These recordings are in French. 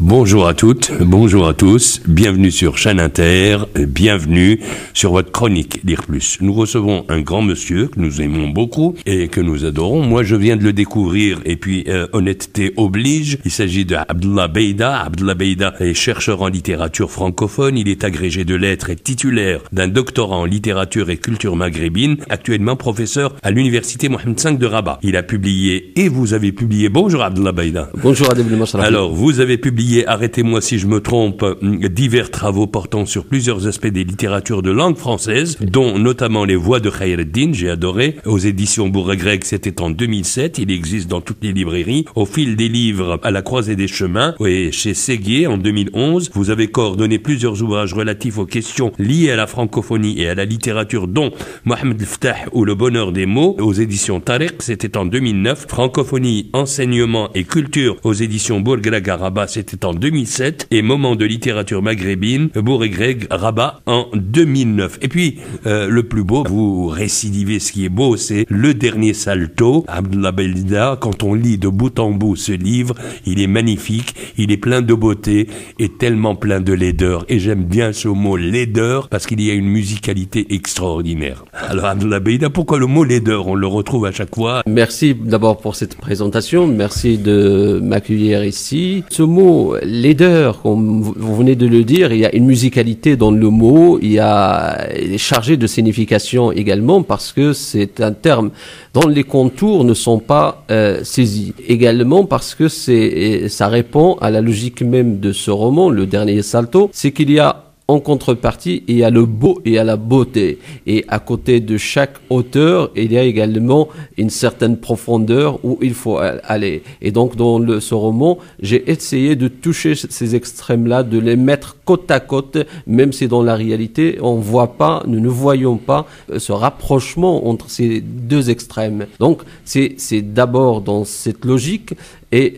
Bonjour à toutes, bonjour à tous, bienvenue sur Chaîne Inter, bienvenue sur votre chronique Lire Plus. Nous recevons un grand monsieur que nous aimons beaucoup et que nous adorons. Moi, je viens de le découvrir et puis honnêteté oblige. Il s'agit de Abdullah Beïda. Abdullah Beïda est chercheur en littérature francophone. Il est agrégé de lettres et titulaire d'un doctorat en littérature et culture maghrébine, actuellement professeur à l'université Mohamed V de Rabat. Il a publié et vous avez publié. Bonjour Abdullah Beïda. Bonjour Adel Mashrafi. Alors, vous avez publié, arrêtez-moi si je me trompe, divers travaux portant sur plusieurs aspects des littératures de langue française, dont notamment Les Voix de Khayreddin, j'ai adoré, aux éditions Bourg-Greg, c'était en 2007, il existe dans toutes les librairies, Au fil des livres, à la croisée des chemins, et chez Séguier en 2011, vous avez coordonné plusieurs ouvrages relatifs aux questions liées à la francophonie et à la littérature, dont Mohamed El-Ftah ou Le bonheur des mots, aux éditions Tariq, c'était en 2009, Francophonie, enseignement et culture, aux éditions Bourg-Greg à Rabat, c'était en 2007, et Moments de littérature maghrébine, Bourg-Greg, Rabat, en 2009. Et puis, le plus beau, vous récidivez ce qui est beau, c'est Le dernier salto, Abdullah Beïda. Quand on lit de bout en bout ce livre, il est magnifique, il est plein de beauté, et tellement plein de laideur. Et j'aime bien ce mot laideur, parce qu'il y a une musicalité extraordinaire. Alors, Abdullah Beïda, pourquoi le mot laideur? On le retrouve à chaque fois. Merci d'abord pour cette présentation, merci de m'accueillir ici. Ce mot laideur, comme vous venez de le dire, il y a une musicalité dans le mot, il est chargé de signification également parce que c'est un terme dont les contours ne sont pas saisis. Également parce que ça répond à la logique même de ce roman, Le dernier salto, c'est qu'il y a en contrepartie, il y a le beau et il y a la beauté. Et à côté de chaque auteur, il y a également une certaine profondeur où il faut aller. Et donc, dans ce roman, j'ai essayé de toucher ces extrêmes-là, de les mettre côte à côte, même si dans la réalité, nous ne voyons pas ce rapprochement entre ces deux extrêmes. Donc, c'est d'abord dans cette logique et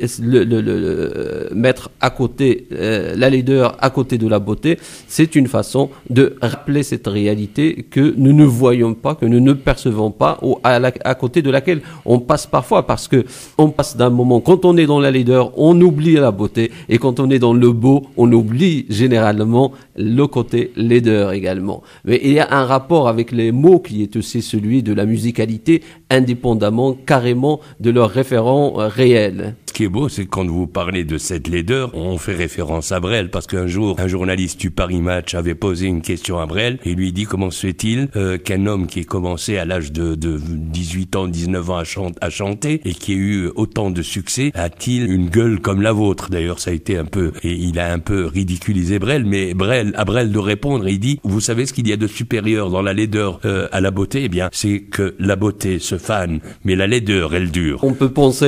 mettre à côté la laideur à côté de la beauté, c'est une façon de rappeler cette réalité que nous ne voyons pas, que nous ne percevons pas, ou à côté de laquelle on passe parfois, parce que on passe d'un moment, quand on est dans la laideur, on oublie la beauté, et quand on est dans le beau, on oublie généralement le côté laideur également. Mais il y a un rapport avec les mots qui est aussi celui de la musicalité, indépendamment, carrément de leurs référents réels. Ce qui est beau, c'est que quand vous parlez de cette laideur, on fait référence à Brel, parce qu'un jour, un journaliste du Paris Match avait posé une question à Brel, et lui dit comment se fait-il qu'un homme qui ait commencé à l'âge de 18 ans, 19 ans à chanter, et qui ait eu autant de succès, a-t-il une gueule comme la vôtre? D'ailleurs, ça a été un peu, et il a un peu ridiculisé Brel, mais à Brel de répondre, il dit, vous savez ce qu'il y a de supérieur dans la laideur à la beauté? Eh bien, c'est que la beauté se fane, mais la laideur, elle dure. On peut penser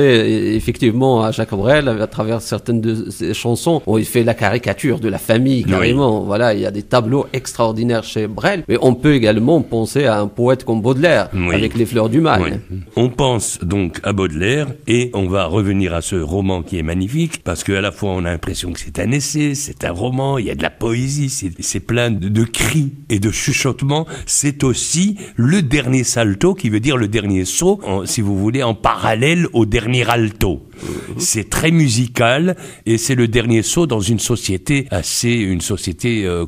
effectivement à Jacques Brel à travers certaines de ses chansons où il fait la caricature de la famille carrément. Oui. Voilà, il y a des tableaux extraordinaires chez Brel, mais on peut également penser à un poète comme Baudelaire avec Les Fleurs du Mal. Oui. On pense donc à Baudelaire et on va revenir à ce roman qui est magnifique parce qu'à la fois on a l'impression que c'est un essai, c'est un roman, il y a de la poésie, c'est plein de cris et de chuchotements. C'est aussi le dernier salto qui veut dire le dernier saut, si vous voulez, en parallèle au dernier alto. C'est très musical et c'est le dernier saut dans une société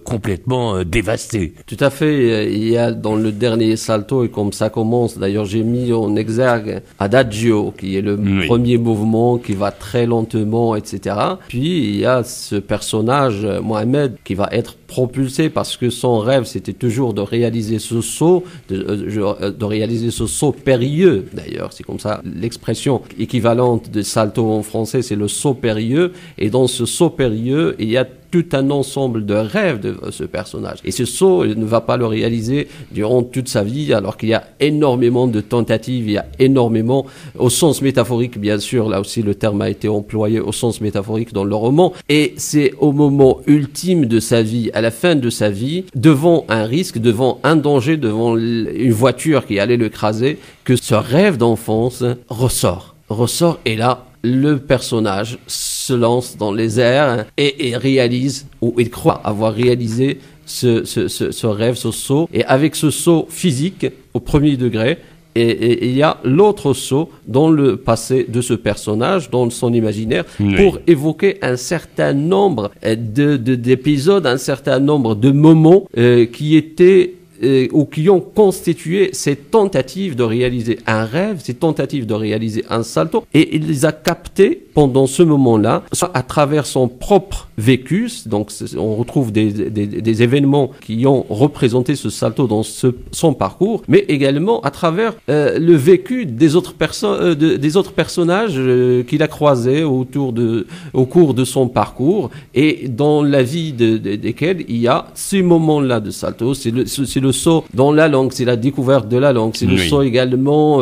complètement dévastée. Tout à fait. Il y a dans le dernier salto, et comme ça commence, d'ailleurs j'ai mis en exergue Adagio, qui est le premier mouvement qui va très lentement, etc. Puis il y a ce personnage, Mohamed, qui va être propulsé parce que son rêve c'était toujours de réaliser ce saut, de réaliser ce saut périlleux. D'ailleurs, c'est comme ça l'expression équivalente de salto en français, c'est le saut périlleux. Et dans ce saut périlleux, il y a tout un ensemble de rêves de ce personnage. Et ce saut, il ne va pas le réaliser durant toute sa vie, alors qu'il y a énormément de tentatives, il y a énormément, au sens métaphorique, bien sûr, là aussi le terme a été employé au sens métaphorique dans le roman, et c'est au moment ultime de sa vie, à la fin de sa vie, devant un risque, devant un danger, devant une voiture qui allait l'écraser, que ce rêve d'enfance ressort, et là, le personnage se lance dans les airs et réalise, ou il croit avoir réalisé ce rêve, ce saut. Et avec ce saut physique, au premier degré, et il y a l'autre saut dans le passé de ce personnage, dans son imaginaire, Oui. pour évoquer un certain nombre d'épisodes, un certain nombre de moments qui étaient ou qui ont constitué ces tentatives de réaliser un rêve, ces tentatives de réaliser un salto, et il les a captés pendant ce moment-là, soit à travers son propre vécu, donc on retrouve des événements qui ont représenté ce salto dans son parcours, mais également à travers le vécu des autres personnes, des autres personnages qu'il a croisés au cours de son parcours, et dans la vie desquels il y a ces moments-là de salto. C'est le saut dans la langue, c'est la découverte de la langue, c'est le saut également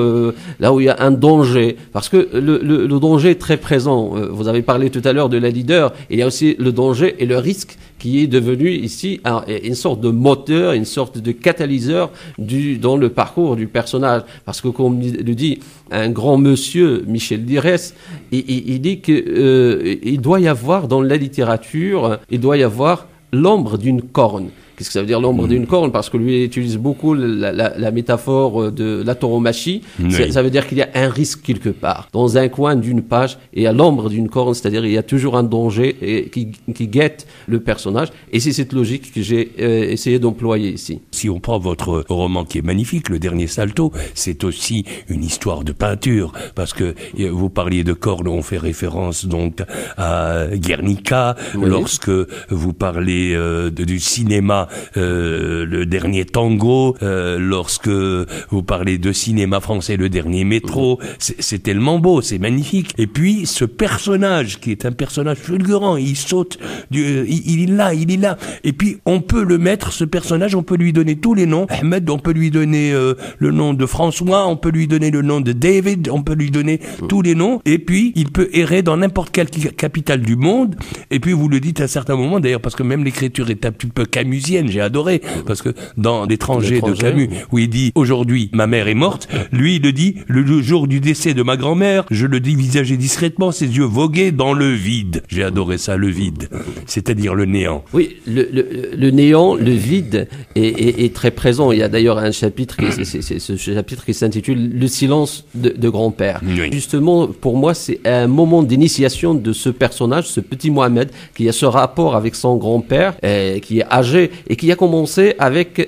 là où il y a un danger, parce que le danger est très présent. Vous avez parlé tout à l'heure de la leader, il y a aussi le danger et le risque qui est devenu ici une sorte de moteur, une sorte de catalyseur dans le parcours du personnage. Parce que, comme le dit un grand monsieur, Michel Dirès, il dit qu'il doit y avoir dans la littérature, il doit y avoir l'ombre d'une corne. Qu'est-ce que ça veut dire l'ombre d'une corne? Parce que lui il utilise beaucoup la métaphore de la tauromachie. Oui. Ça veut dire qu'il y a un risque quelque part. Dans un coin d'une page, et à l'ombre d'une corne, c'est-à-dire il y a toujours un danger qui guette le personnage. Et c'est cette logique que j'ai essayé d'employer ici. Si on prend votre roman qui est magnifique, Le Dernier Salto, c'est aussi une histoire de peinture. Parce que vous parliez de corne, on fait référence donc à Guernica. Oui. Lorsque vous parlez du cinéma, Le Dernier Tango, lorsque vous parlez de cinéma français, Le Dernier Métro, c'est tellement beau, c'est magnifique. Et puis ce personnage qui est un personnage fulgurant, il saute, il est là. Et puis on peut le mettre, ce personnage, on peut lui donner tous les noms. Ahmed, on peut lui donner le nom de François, on peut lui donner le nom de David, on peut lui donner tous les noms. Et puis il peut errer dans n'importe quelle capitale du monde. Et puis vous le dites à un certain moment, d'ailleurs, parce que même l'écriture est un petit peu camusienne. J'ai adoré, parce que dans L'étranger de Camus, où il dit « Aujourd'hui, ma mère est morte », lui, il le dit « Le jour du décès de ma grand-mère, je le dévisageais discrètement, ses yeux voguaient dans le vide ». J'ai adoré ça, le vide, c'est-à-dire le néant. Oui, le néant, le vide est très présent. Il y a d'ailleurs un chapitre, c'est ce chapitre qui s'intitule « Le silence de grand-père ». Oui. Justement, pour moi, c'est un moment d'initiation de ce personnage, ce petit Mohamed, qui a ce rapport avec son grand-père, qui est âgé, et qui a commencé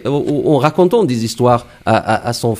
en racontant des histoires à son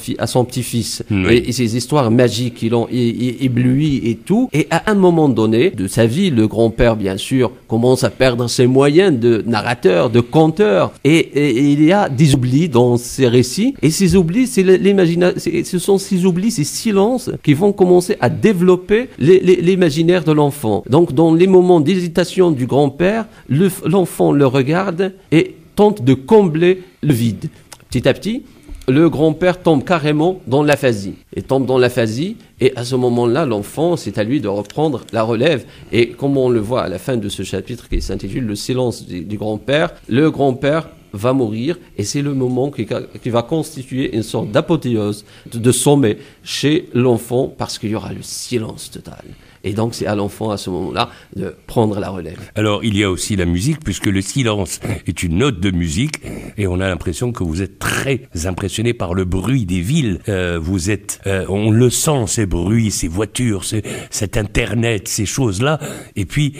petit-fils. Oui. Et ces histoires magiques qui l'ont ébloui et tout. Et à un moment donné de sa vie, le grand-père, bien sûr, commence à perdre ses moyens de narrateur, de conteur. Et il y a des oublis dans ses récits. Et ces oublis, ce sont ces oublis, ces silences qui vont commencer à développer l'imaginaire de l'enfant. Donc, dans les moments d'hésitation du grand-père, l'enfant le regarde et tente de combler le vide. Petit à petit, le grand-père tombe carrément dans l'aphasie. Et à ce moment-là, l'enfant, c'est à lui de reprendre la relève. Et comme on le voit à la fin de ce chapitre qui s'intitule « Le silence du grand-père », le grand-père va mourir, et c'est le moment qui va constituer une sorte d'apothéose, de sommet chez l'enfant, parce qu'il y aura le silence total. Et donc, c'est à l'enfant, à ce moment-là, de prendre la relève. Alors, il y a aussi la musique, puisque le silence est une note de musique, et on a l'impression que vous êtes très impressionné par le bruit des villes. On le sent, ces bruits, ces voitures, cet Internet, ces choses-là. Et puis,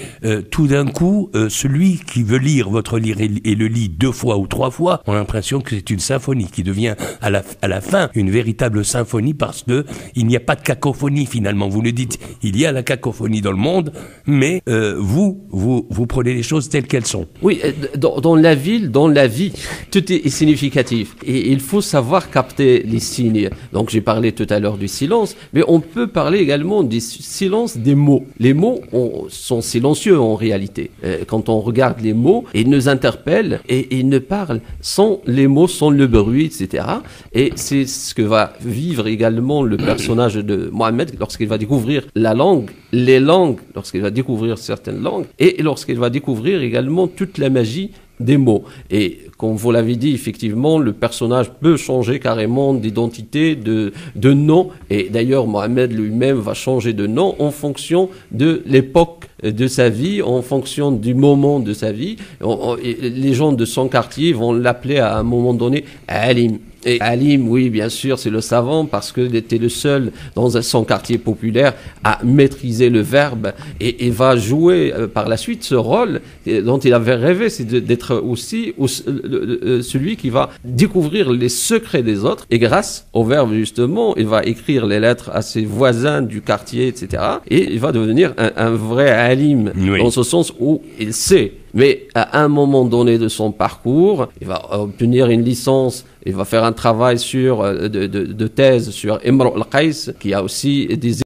tout d'un coup, celui qui veut lire votre livre et le lit 2 fois ou 3 fois, on a l'impression que c'est une symphonie qui devient à la fin une véritable symphonie, parce que il n'y a pas de cacophonie finalement. Vous le dites, il y a la cacophonie dans le monde, mais vous prenez les choses telles qu'elles sont. Oui, dans la ville, dans la vie, tout est significatif. Et il faut savoir capter les signes. Donc j'ai parlé tout à l'heure du silence, mais on peut parler également du silence des mots. Les mots sont silencieux en réalité. Quand on regarde les mots, ils nous interpellent et ils ne parlent sans les mots, sans le bruit, etc. Et c'est ce que va vivre également le personnage de Mohamed lorsqu'il va découvrir la langue, les langues, lorsqu'il va découvrir certaines langues, et lorsqu'il va découvrir également toute la magie des mots. Et comme vous l'avez dit, effectivement, le personnage peut changer carrément d'identité, de nom. Et d'ailleurs, Mohamed lui-même va changer de nom en fonction de l'époque de sa vie en fonction du moment de sa vie. Les gens de son quartier vont l'appeler à un moment donné Alim. Et Alim, oui, bien sûr, c'est le savant parce qu'il était le seul dans son quartier populaire à maîtriser le verbe et va jouer par la suite ce rôle dont il avait rêvé, c'est d'être aussi celui qui va découvrir les secrets des autres et grâce au verbe, justement, il va écrire les lettres à ses voisins du quartier, etc. Et il va devenir un vrai Alim, oui, dans ce sens où il sait. Mais à un moment donné de son parcours, il va obtenir une licence, il va faire un travail de thèse sur Imr al-Qais, qui a aussi des